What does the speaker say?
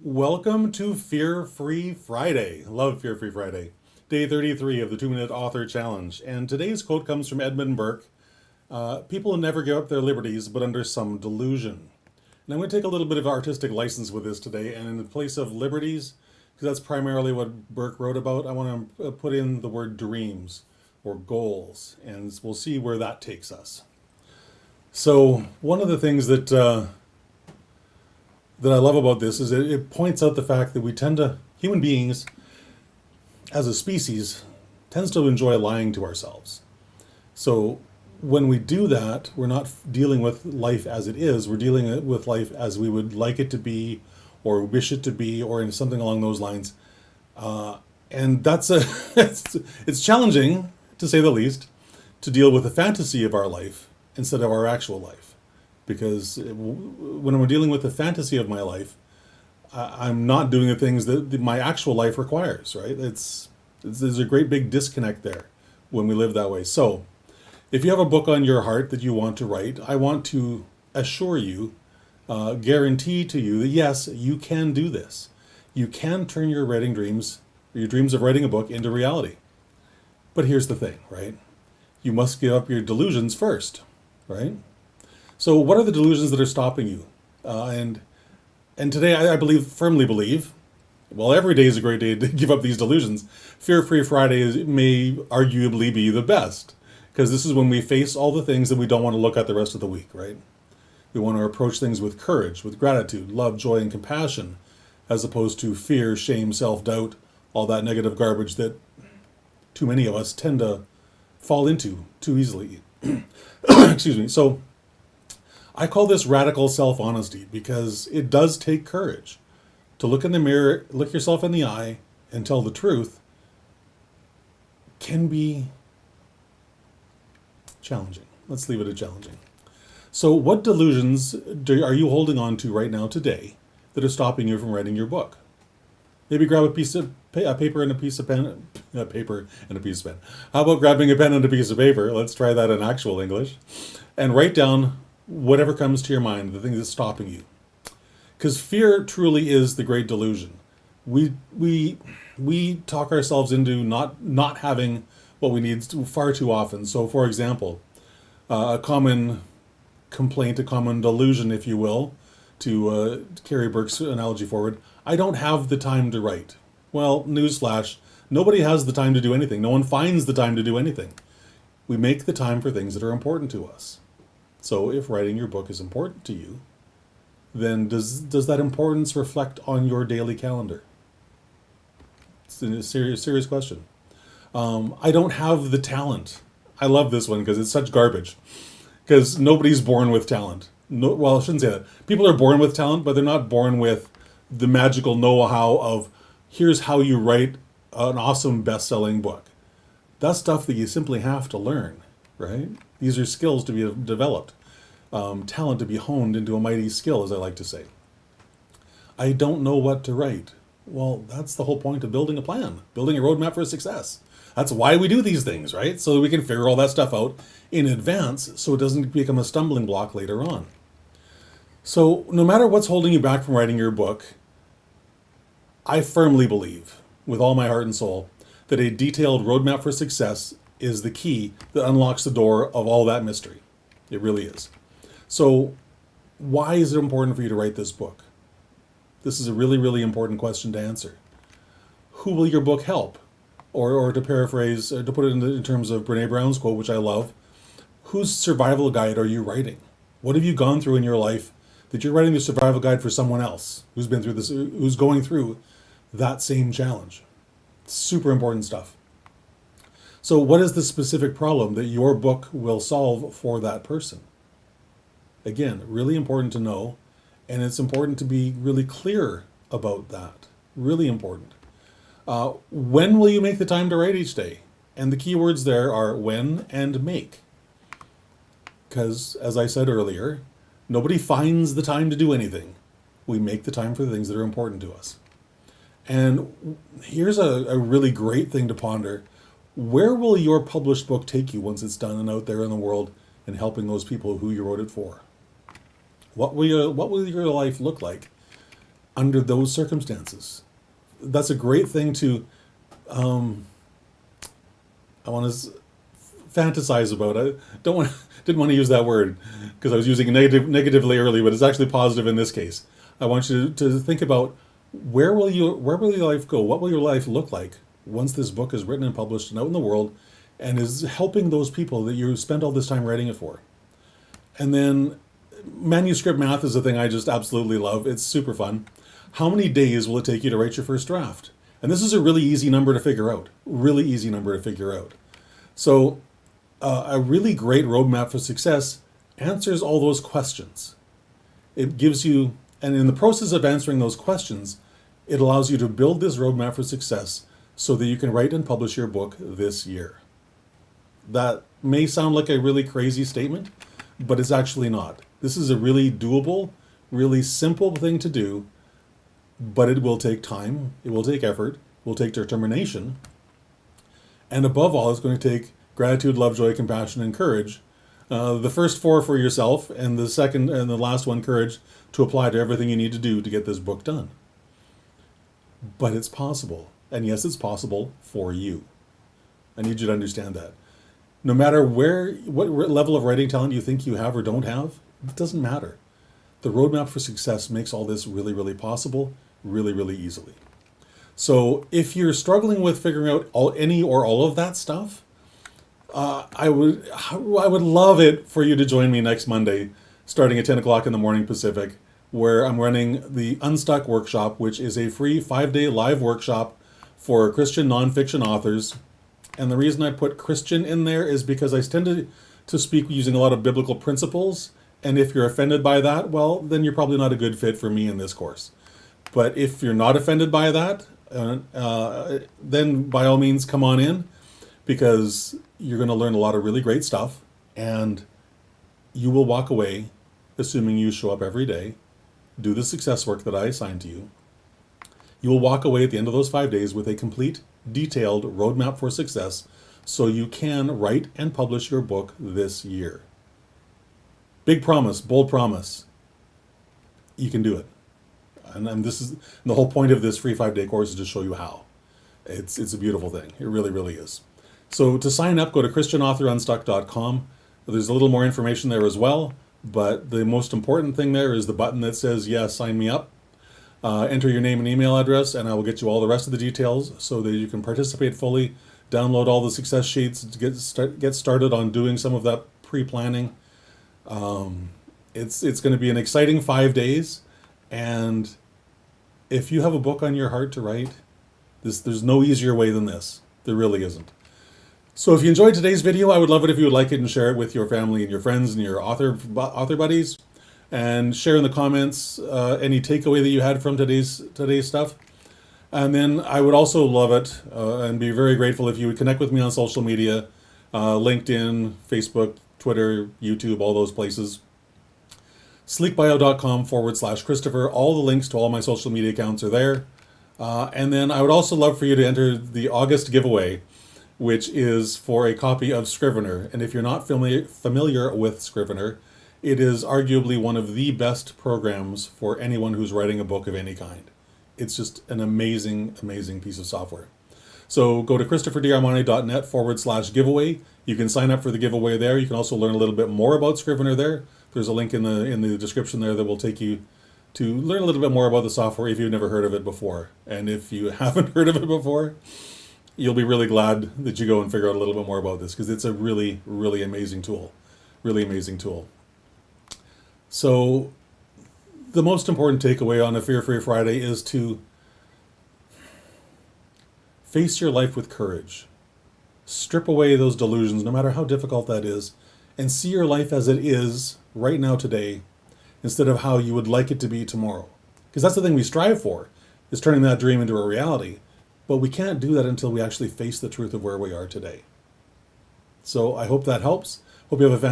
Welcome to Fear Free Friday. Love Fear Free Friday. Day 33 of the 2 Minute Author Challenge. And today's quote comes from Edmund Burke. People never give up their liberties, but under some delusion. And I'm going to take a little bit of artistic license with this today, and in the place of liberties, because that's primarily what Burke wrote about, I want to put in the word dreams or goals, and we'll see where that takes us. So one of the things that I love about this is it points out the fact that human beings, as a species, tends to enjoy lying to ourselves. So when we do that, we're not dealing with life as it is. We're dealing with life as we would like it to be, or wish it to be, or in something along those lines. And that's it's challenging, to say the least, to deal with the fantasy of our life instead of our actual life. Because when we're dealing with the fantasy of my life, I'm not doing the things that my actual life requires, right? There's a great big disconnect there when we live that way. So if you have a book on your heart that you want to write, I want to assure you, guarantee to you that yes, you can do this. You can turn your writing dreams, your dreams of writing a book, into reality. But here's the thing, right? You must give up your delusions first, right? So what are the delusions that are stopping you? And today I firmly believe, well, every day is a great day to give up these delusions. Fear-Free Friday may arguably be the best, because this is when we face all the things that we don't want to look at the rest of the week, right? We want to approach things with courage, with gratitude, love, joy, and compassion, as opposed to fear, shame, self-doubt, all that negative garbage that too many of us tend to fall into too easily. Excuse me. So I call this radical self-honesty because it does take courage to look in the mirror, look yourself in the eye, and tell the truth. Can be challenging. Let's leave it at challenging. So what delusions are you holding on to right now today that are stopping you from writing your book? Maybe grab a piece of paper and a piece of pen. Paper and a piece of pen. How about grabbing a pen and a piece of paper? Let's try that in actual English. And write down whatever comes to your mind, the thing that's stopping you. Because fear truly is the great delusion. We talk ourselves into not having what we need far too often. So, for example, a common complaint, a common delusion, if you will, to carry Burke's analogy forward, I don't have the time to write. Well, newsflash, nobody has the time to do anything. No one finds the time to do anything. We make the time for things that are important to us. So if writing your book is important to you, then does that importance reflect on your daily calendar? It's a serious question. I don't have the talent. I love this one because it's such garbage. Because nobody's born with talent. No, well, I shouldn't say that. People are born with talent, but they're not born with the magical know-how of here's how you write an awesome best-selling book. That's stuff that you simply have to learn, right? These are skills to be developed, talent to be honed into a mighty skill, as I like to say. I don't know what to write. Well, that's the whole point of building a plan, building a roadmap for success. That's why we do these things, right? So that we can figure all that stuff out in advance so it doesn't become a stumbling block later on. So no matter what's holding you back from writing your book, I firmly believe, with all my heart and soul, that a detailed roadmap for success is the key that unlocks the door of all that mystery. It really is. So why is it important for you to write this book? This is a really, really important question to answer. Who will your book help? Or to paraphrase, to put it in terms of Brene Brown's quote, which I love, whose survival guide are you writing? What have you gone through in your life that you're writing the survival guide for someone else who's been through this, who's going through that same challenge? Super important stuff. So what is the specific problem that your book will solve for that person? Again, really important to know, and it's important to be really clear about that. Really important. When will you make the time to write each day? And the key words there are when and make. Because, as I said earlier, nobody finds the time to do anything. We make the time for the things that are important to us. And here's a really great thing to ponder. Where will your published book take you once it's done and out there in the world and helping those people who you wrote it for? What will your life look like under those circumstances. That's a great thing to, I want to fantasize about. Didn't want to use that word because I was using it negatively early, but it's actually positive in this case. I want you to think about where will your life go? What will your life look like once this book is written and published and out in the world and is helping those people that you spent all this time writing it for? And then manuscript math is a thing I just absolutely love. It's super fun. How many days will it take you to write your first draft? And this is a really easy number to figure out. Really easy number to figure out. So a really great roadmap for success answers all those questions. It gives you, and in the process of answering those questions, it allows you to build this roadmap for success so that you can write and publish your book this year. That may sound like a really crazy statement, but it's actually not. This is a really doable, really simple thing to do, but it will take time, it will take effort, it will take determination, and above all, it's going to take gratitude, love, joy, compassion, and courage. The first four for yourself, and the second and the last one, courage, to apply to everything you need to do to get this book done. But it's possible. And yes, it's possible for you. I need you to understand that. No matter what level of writing talent you think you have or don't have, it doesn't matter. The roadmap for success makes all this really, really possible, really, really easily. So if you're struggling with figuring out any or all of that stuff, I would love it for you to join me next Monday, starting at 10 o'clock in the morning Pacific, where I'm running the Unstuck Workshop, which is a free 5-day live workshop for Christian nonfiction authors. And the reason I put Christian in there is because I tend to speak using a lot of biblical principles. And if you're offended by that, well, then you're probably not a good fit for me in this course. But if you're not offended by that, then by all means come on in, because you're going to learn a lot of really great stuff, and you will walk away, assuming you show up every day, do the success work that I assigned to you. You will walk away at the end of those 5 days with a complete, detailed roadmap for success so you can write and publish your book this year. Big promise, bold promise. You can do it. And this is the whole point of this free 5-day course, is to show you how. It's a beautiful thing. It really, really is. So to sign up, go to christianauthorunstuck.com. There's a little more information there as well, but the most important thing there is the button that says, yes, sign me up. Enter your name and email address, and I will get you all the rest of the details so that you can participate fully, download all the success sheets, get started on doing some of that pre-planning. It's going to be an exciting 5 days, and if you have a book on your heart to write, there's no easier way than this. There really isn't. So if you enjoyed today's video, I would love it if you would like it and share it with your family and your friends and your author buddies, and share in the comments any takeaway that you had from today's stuff. And then I would also love it and be very grateful if you would connect with me on social media, LinkedIn, Facebook, Twitter, YouTube, all those places. sleekbio.com/Christopher. All the links to all my social media accounts are there. And then I would also love for you to enter the August giveaway, which is for a copy of Scrivener. And if you're not familiar with Scrivener, it is arguably one of the best programs for anyone who's writing a book of any kind. It's just an amazing, amazing piece of software. So go to christopherdrmani.net/giveaway. You can sign up for the giveaway there. You can also learn a little bit more about Scrivener there. There's a link in the description there that will take you to learn a little bit more about the software if you've never heard of it before. And if you haven't heard of it before, you'll be really glad that you go and figure out a little bit more about this, because it's a really, really amazing tool. Really amazing tool. So the most important takeaway on a Fear-Free Friday is to face your life with courage. Strip away those delusions, no matter how difficult that is, and see your life as it is right now today, instead of how you would like it to be tomorrow. Because that's the thing we strive for, is turning that dream into a reality. But we can't do that until we actually face the truth of where we are today. So I hope that helps. Hope you have a